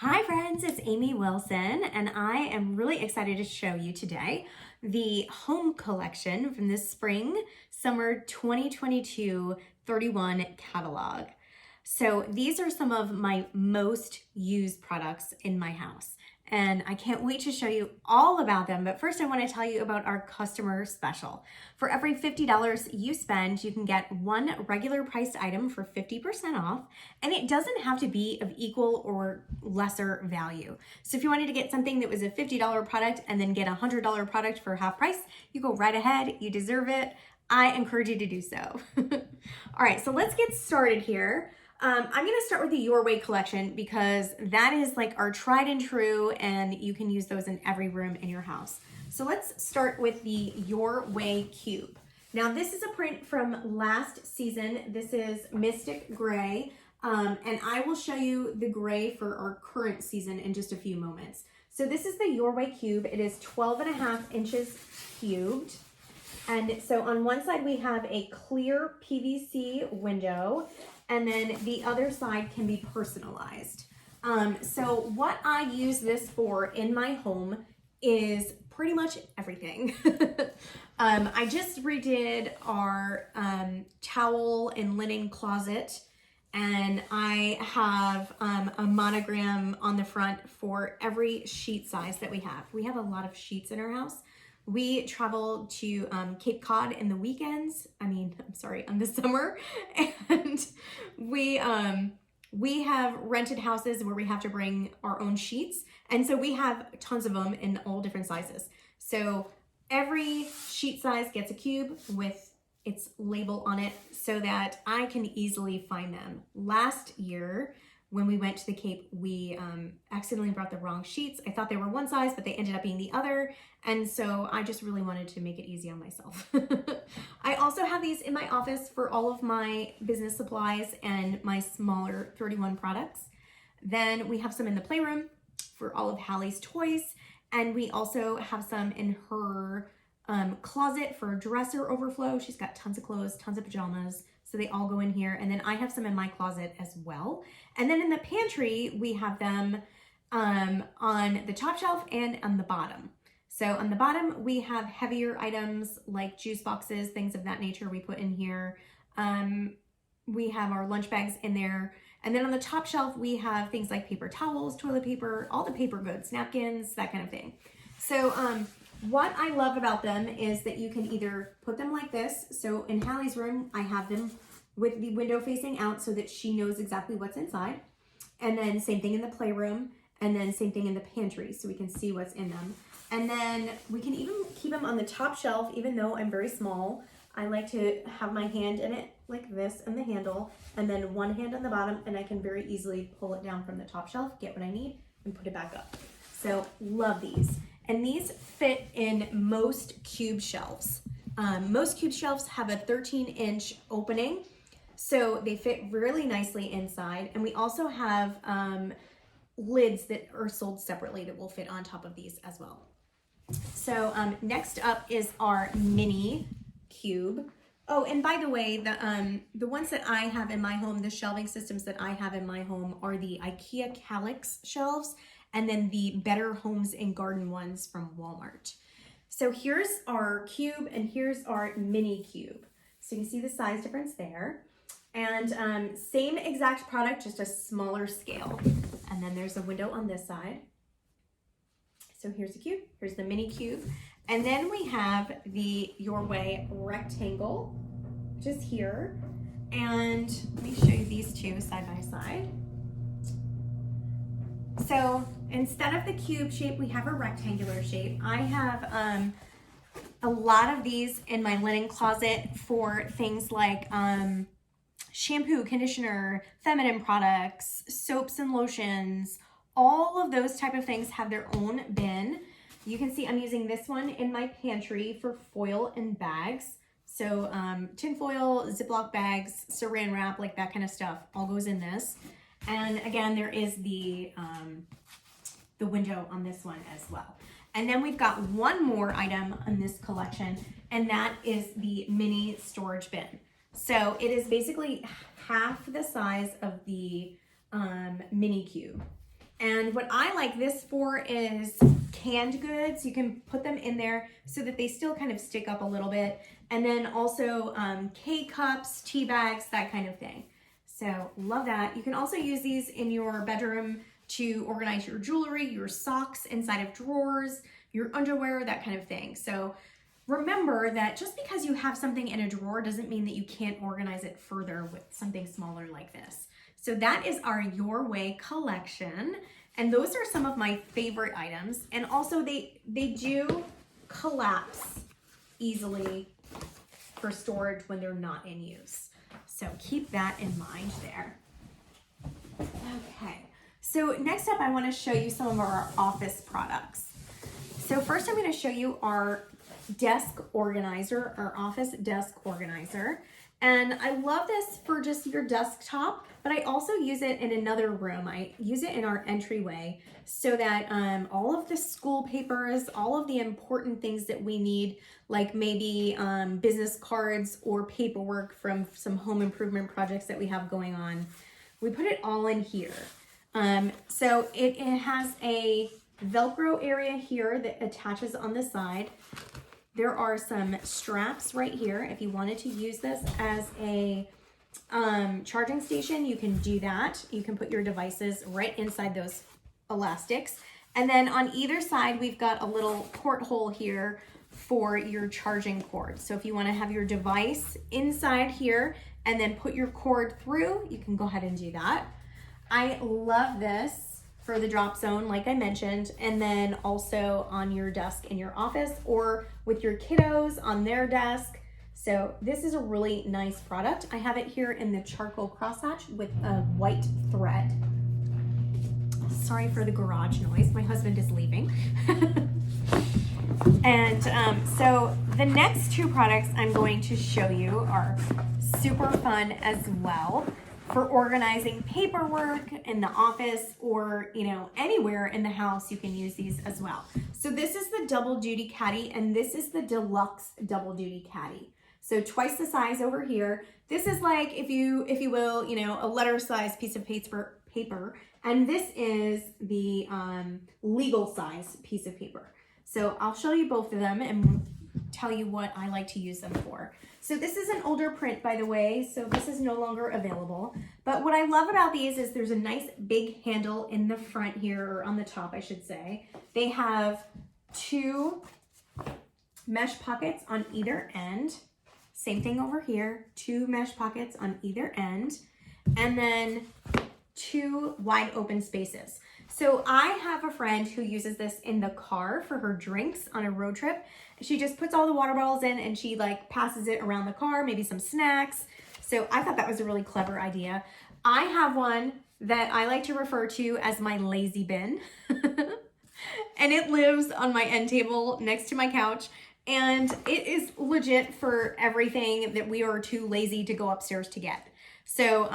Hi friends, it's Amy Wilson, and I am really excited to show you today the home collection from the spring summer 2022 31 catalog. So these are some of my most used products in my house, and I can't wait to show you all about them. But first I want to tell you about our customer special. For every $50 you spend, you can get one regular priced item for 50% off, and it doesn't have to be of equal or lesser value. So if you wanted to get something that was a $50 product and then get a $100 product for half price, you go right ahead, you deserve it. I encourage you to do so. All right, so let's get started here. I'm gonna start with the Your Way collection because that is like our tried and true, and you can use those in every room in your house. So let's start with the Your Way cube. Now this is a print from last season. This is Mystic Gray, and I will show you the gray for our current season in just a few moments. So this is the Your Way cube. It is 12.5 inches cubed. And so on one side we have a clear PVC window, and then the other side can be personalized. So what I use this for in my home is pretty much everything. I just redid our towel and linen closet, and I have a monogram on the front for every sheet size that we have. We have a lot of sheets in our house. We travel to Cape Cod in the weekends. On the summer. And we have rented houses where we have to bring our own sheets. And so we have tons of them in all different sizes. So every sheet size gets a cube with its label on it so that I can easily find them. Last year, when we went to the Cape, we accidentally brought the wrong sheets. I thought they were one size, but they ended up being the other. And so I just really wanted to make it easy on myself. I also have these in my office for all of my business supplies and my smaller 31 products. Then we have some in the playroom for all of Hallie's toys. And we also have some in her closet for dresser overflow. She's got tons of clothes, tons of pajamas. So they all go in here. And then I have some in my closet as well. And then in the pantry, we have them on the top shelf and on the bottom. So on the bottom, we have heavier items like juice boxes, things of that nature we put in here. We have our lunch bags in there. And then on the top shelf, we have things like paper towels, toilet paper, all the paper goods, napkins, that kind of thing. So what I love about them is that you can either put them like this. So in Hallie's room, I have them with the window facing out so that she knows exactly what's inside. And then same thing in the playroom, and then same thing in the pantry so we can see what's in them. And then we can even keep them on the top shelf, even though I'm very small. I like to have my hand in it like this and the handle, and then one hand on the bottom, and I can very easily pull it down from the top shelf, get what I need, and put it back up. So love these. And these fit in most cube shelves. Most cube shelves have a 13-inch opening, so they fit really nicely inside. And we also have lids that are sold separately that will fit on top of these as well. So next up is our mini cube. Oh, and by the way, the ones that I have in my home, the shelving systems that I have in my home are the IKEA Calyx shelves, and then the Better Homes and Garden ones from Walmart. So here's our cube, and here's our mini cube. So you can see the size difference there. And same exact product, just a smaller scale. And then there's a window on this side. So here's the cube, here's the mini cube. And then we have the Your Way rectangle, which is here. And let me show you these two side by side. So instead of the cube shape, we have a rectangular shape. I have a lot of these in my linen closet for things like shampoo, conditioner, feminine products, soaps and lotions. All of those type of things have their own bin. You can see I'm using this one in my pantry for foil and bags. So tin foil, Ziploc bags, saran wrap, like that kind of stuff, all goes in this. And again, there is the window on this one as well. And then we've got one more item in this collection, and that is the mini storage bin. So it is basically half the size of the mini cube. And what I like this for is canned goods. You can put them in there so that they still kind of stick up a little bit. And then also K-cups, tea bags, that kind of thing. So love that. You can also use these in your bedroom to organize your jewelry, your socks inside of drawers, your underwear, that kind of thing. So remember that just because you have something in a drawer doesn't mean that you can't organize it further with something smaller like this. So that is our Your Way collection. And those are some of my favorite items. And also they do collapse easily for storage when they're not in use. So keep that in mind there. Okay, so next up I want to show you some of our office products. So first I'm going to show you our desk organizer, our office desk organizer. And I love this for just your desktop, but I also use it in another room. I use it in our entryway so that all of the school papers, all of the important things that we need, like maybe business cards or paperwork from some home improvement projects that we have going on, we put it all in here. So it has a Velcro area here that attaches on the side. There are some straps right here. If you wanted to use this as a charging station, you can do that. You can put your devices right inside those elastics. And then on either side, we've got a little porthole here for your charging cord. So if you want to have your device inside here and then put your cord through, you can go ahead and do that. I love this for the drop zone, like I mentioned, and then also on your desk in your office or with your kiddos on their desk. So this is a really nice product. I have it here in the charcoal crosshatch with a white thread. Sorry for the garage noise. My husband is leaving. And so the next two products I'm going to show you are super fun as well for organizing paperwork in the office or, you know, anywhere in the house. You can use these as well. So this is the double duty caddy and this is the deluxe double duty caddy. So twice the size over here. This is like, if you will, you know, a letter size piece of paper, and this is the legal size piece of paper. So I'll show you both of them and tell you what I like to use them for. So this is an older print, by the way, so this is no longer available. But what I love about these is there's a nice big handle in the front here, or on the top, I should say. They have two mesh pockets on either end. Same thing over here, two mesh pockets on either end, and then two wide open spaces. So I have a friend who uses this in the car for her drinks on a road trip. She just puts all the water bottles in and she like passes it around the car, maybe some snacks. So I thought that was a really clever idea. I have one that I like to refer to as my lazy bin. And it lives on my end table next to my couch. And it is legit for everything that we are too lazy to go upstairs to get. So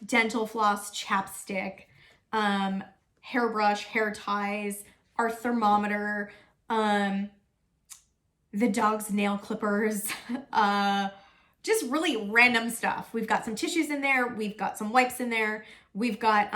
dental floss, chapstick, hairbrush, hair ties, our thermometer, the dog's nail clippers, just really random stuff. We've got some tissues in there. We've got some wipes in there. We've got,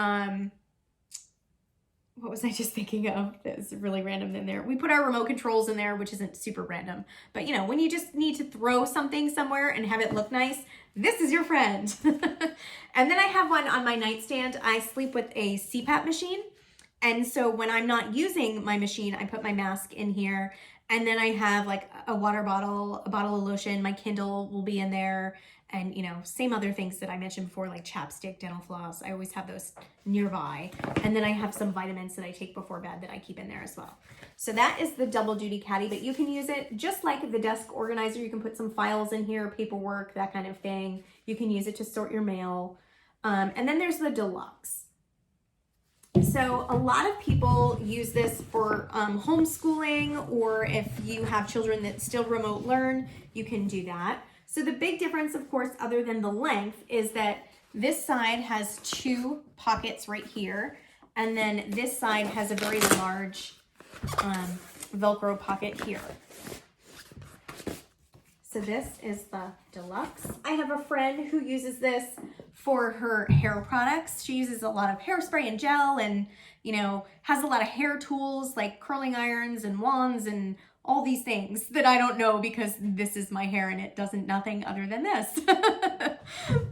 what was I just thinking of? That's really random in there. We put our remote controls in there, which isn't super random. But you know, when you just need to throw something somewhere and have it look nice, this is your friend. And then I have one on my nightstand. I sleep with a CPAP machine. And so when I'm not using my machine, I put my mask in here. And then I have like a water bottle, a bottle of lotion, my Kindle will be in there. And, you know, same other things that I mentioned before, like chapstick, dental floss. I always have those nearby. And then I have some vitamins that I take before bed that I keep in there as well. So that is the double duty caddy, but you can use it just like the desk organizer. You can put some files in here, paperwork, that kind of thing. You can use it to sort your mail. And then there's the deluxe. So a lot of people use this for homeschooling, or if you have children that still remote learn, you can do that. So the big difference, of course, other than the length, is that this side has two pockets right here, and then this side has a very large Velcro pocket here. So this is the Deluxe. I have a friend who uses this for her hair products. She uses a lot of hairspray and gel and, you know, has a lot of hair tools like curling irons and wands and all these things that I don't know because this is my hair and it doesn't nothing other than this.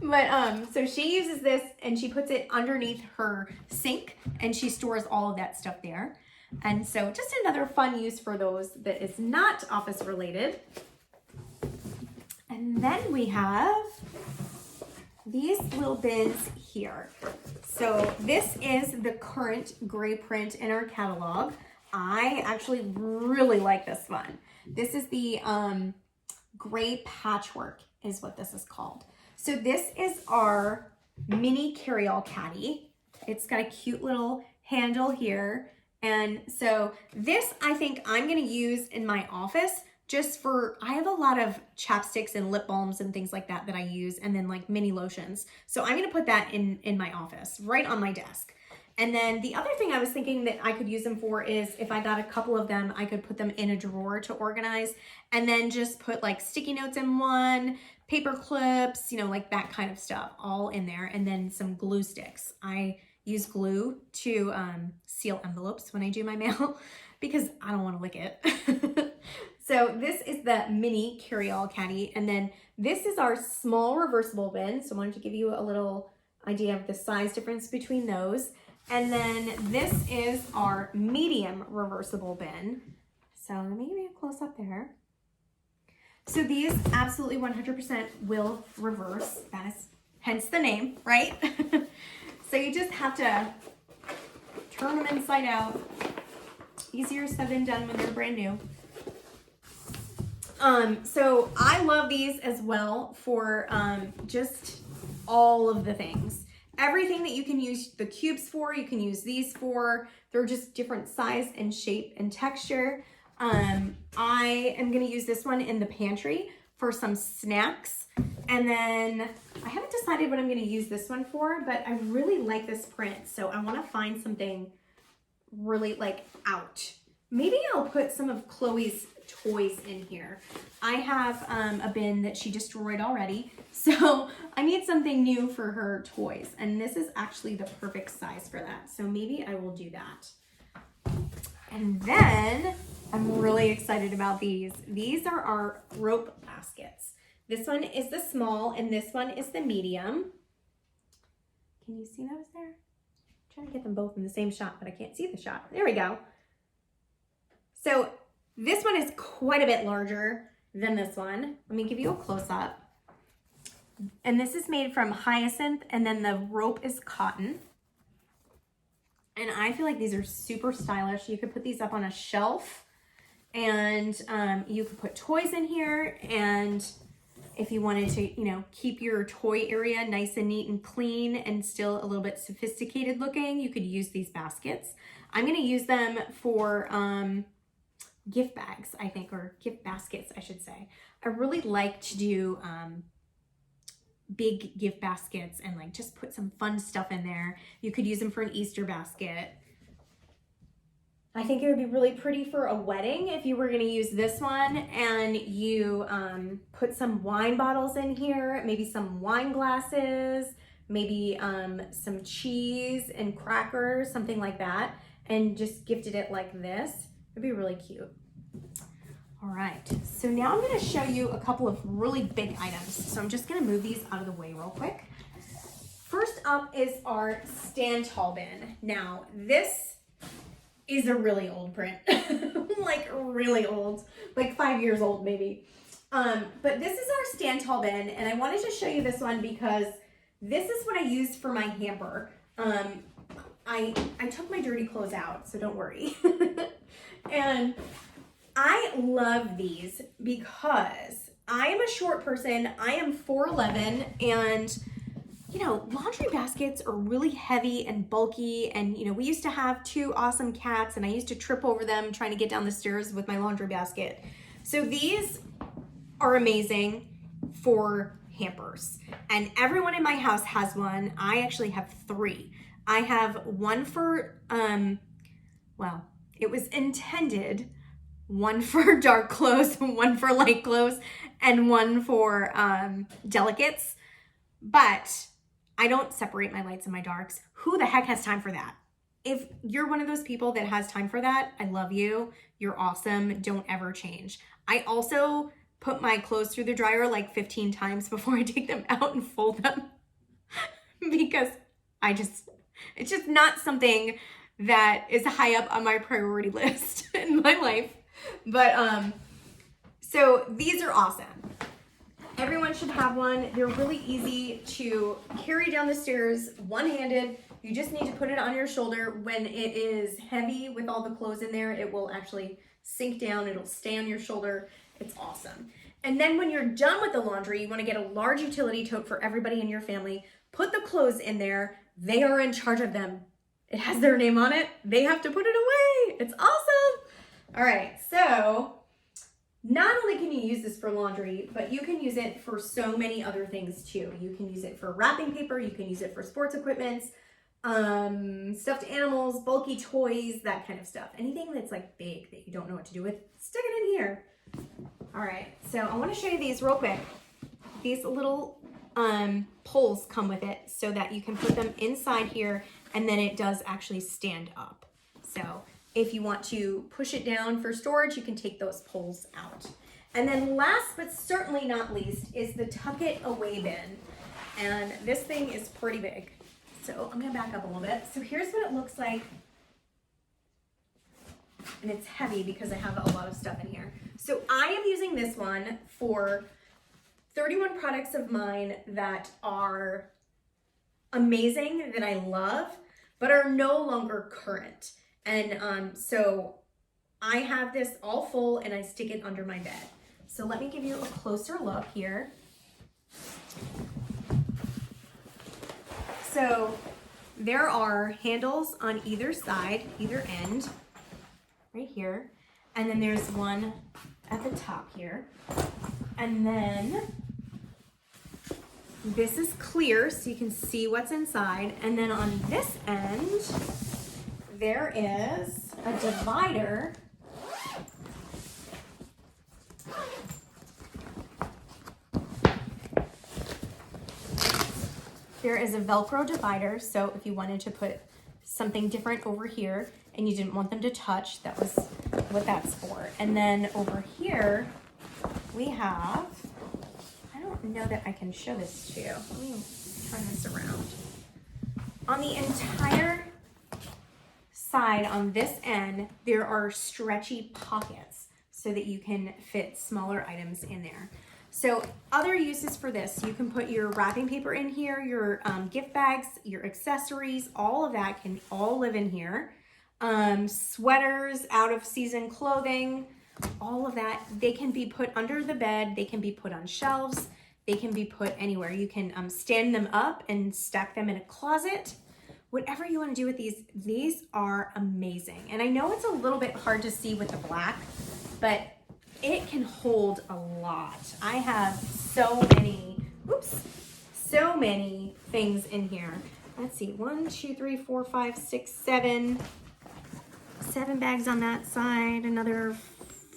But so she uses this and she puts it underneath her sink and she stores all of that stuff there. And so just another fun use for those that is not office related. And then we have these little bins here. So this is the current gray print in our catalog. I actually really like this one. This is the gray patchwork is what this is called. So this is our mini carry-all caddy. It's got a cute little handle here. And so this I think I'm gonna use in my office just for, I have a lot of chapsticks and lip balms and things like that that I use, and then like mini lotions. So I'm gonna put that in my office, right on my desk. And then the other thing I was thinking that I could use them for is if I got a couple of them, I could put them in a drawer to organize and then just put like sticky notes in one, paper clips, you know, like that kind of stuff all in there. And then some glue sticks. I use glue to seal envelopes when I do my mail because I don't want to lick it. So this is the mini carry-all caddy. And then this is our small reversible bin. So I wanted to give you a little idea of the size difference between those. And then this is our medium reversible bin. So let me give you a close up there. So these absolutely 100% will reverse. That is hence the name, right? So you just have to turn them inside out. Easier said than done when they're brand new. So I love these as well for just all of the things. Everything that you can use the cubes for, you can use these for. They're just different size and shape and texture. I am going to use this one in the pantry for some snacks. And then I haven't decided what I'm going to use this one for, but I really like this print. So I want to find something really like out. Maybe I'll put some of Chloe's toys in here. I have a bin that she destroyed already, so I need something new for her toys, and this is actually the perfect size for that, so maybe I will do that. And then I'm really excited about these. These are our rope baskets. This one is the small and this one is the medium. Can you see those there? I'm trying to get them both in the same shot, but I can't see the shot. There we go. So this one is quite a bit larger than this one. Let me give you a close-up. And this is made from hyacinth, and then the rope is cotton. And I feel like these are super stylish. You could put these up on a shelf, and you could put toys in here. And if you wanted to, you know, keep your toy area nice and neat and clean and still a little bit sophisticated looking, you could use these baskets. I'm going to use them for gift bags, I think, or gift baskets, I should say. I really like to do big gift baskets and like just put some fun stuff in there. You could use them for an Easter basket. I think it would be really pretty for a wedding if you were going to use this one and you put some wine bottles in here, maybe some wine glasses, maybe some cheese and crackers, something like that, and just gifted it like this. It'd be really cute. All right, so now I'm going to show you a couple of really big items. So I'm just going to move these out of the way real quick. First up is our stand tall bin. Now, this is a really old print, like really old, like 5 years old maybe. But this is our stand tall bin, and I wanted to show you this one because this is what I used for my hamper. I took my dirty clothes out, so don't worry. And I love these because I am a short person. I am 4'11", and you know, laundry baskets are really heavy and bulky, and you know, we used to have 2 awesome cats and I used to trip over them trying to get down the stairs with my laundry basket. So these are amazing for hampers, and everyone in my house has one. I actually have 3. I have one for, well, it was intended one for dark clothes, one for light clothes, and one for delicates. But I don't separate my lights and my darks. Who the heck has time for that? If you're one of those people that has time for that, I love you. You're awesome. Don't ever change. I also put my clothes through the dryer like 15 times before I take them out and fold them because it's just not something that is high up on my priority list in my life. But so these are awesome. Everyone should have one. They're really easy to carry down the stairs one-handed. You just need to put it on your shoulder. When it is heavy with all the clothes in there, it will actually sink down. It'll stay on your shoulder. It's awesome. And then when you're done with the laundry, you want to get a large utility tote for everybody in your family. Put the clothes in there. They are in charge of them. It has their name on it. They have to put it away. It's awesome. All right, so not only can you use this for laundry, but you can use it for so many other things too. You can use it for wrapping paper. You can use it for sports equipment, stuffed animals, bulky toys, that kind of stuff. Anything that's like big that you don't know what to do with, stick it in here. All right, so I want to show you these real quick. These little poles come with it so that you can put them inside here, and then it does actually stand up. So if you want to push it down for storage, you can take those poles out. And then last but certainly not least is the tuck it away bin. And this thing is pretty big. So I'm gonna back up a little bit. So here's what it looks like. And it's heavy because I have a lot of stuff in here. So I am using this one for 31 products of mine that are amazing, that I love, but are no longer current. And so I have this all full and I stick it under my bed. So let me give you a closer look here. So there are handles on either side, either end, right here. And then there's one at the top here. And then this is clear so you can see what's inside. And then on this end, there is a divider There is a Velcro divider, so if you wanted to put something different over here and you didn't want them to touch, that was what that's for. And then over here, we have, I don't know that I can show this to you. Let me turn this around. On the entire side, on this end, there are stretchy pockets so that you can fit smaller items in there. So other uses for this, you can put your wrapping paper in here, your gift bags, your accessories, all of that can all live in here. Sweaters, out of season clothing, all of that, they can be put under the bed, they can be put on shelves, they can be put anywhere. You can stand them up and stack them in a closet. Whatever you want to do with these are amazing. And I know it's a little bit hard to see with the black, but it can hold a lot. I have so many things in here. Let's see, 1, 2, 3, 4, 5, 6, 7 bags on that side, another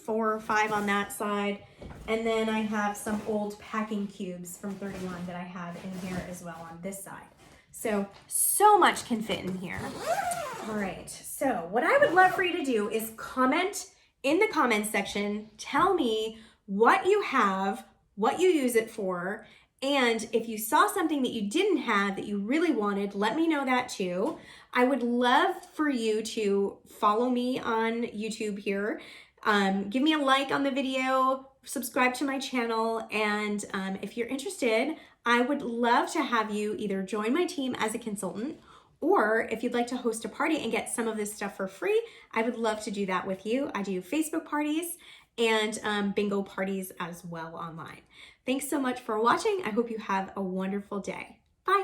4 or 5 on that side. And then I have some old packing cubes from 31 that I have in here as well on this side. So much can fit in here. All right, so what I would love for you to do is comment in the comments section, tell me what you have, what you use it for, and if you saw something that you didn't have that you really wanted, let me know that too. I would love for you to follow me on YouTube here. Give me a like on the video, subscribe to my channel, and if you're interested, I would love to have you either join my team as a consultant, or if you'd like to host a party and get some of this stuff for free, I would love to do that with you. I do Facebook parties and bingo parties as well online. Thanks so much for watching. I hope you have a wonderful day. Bye.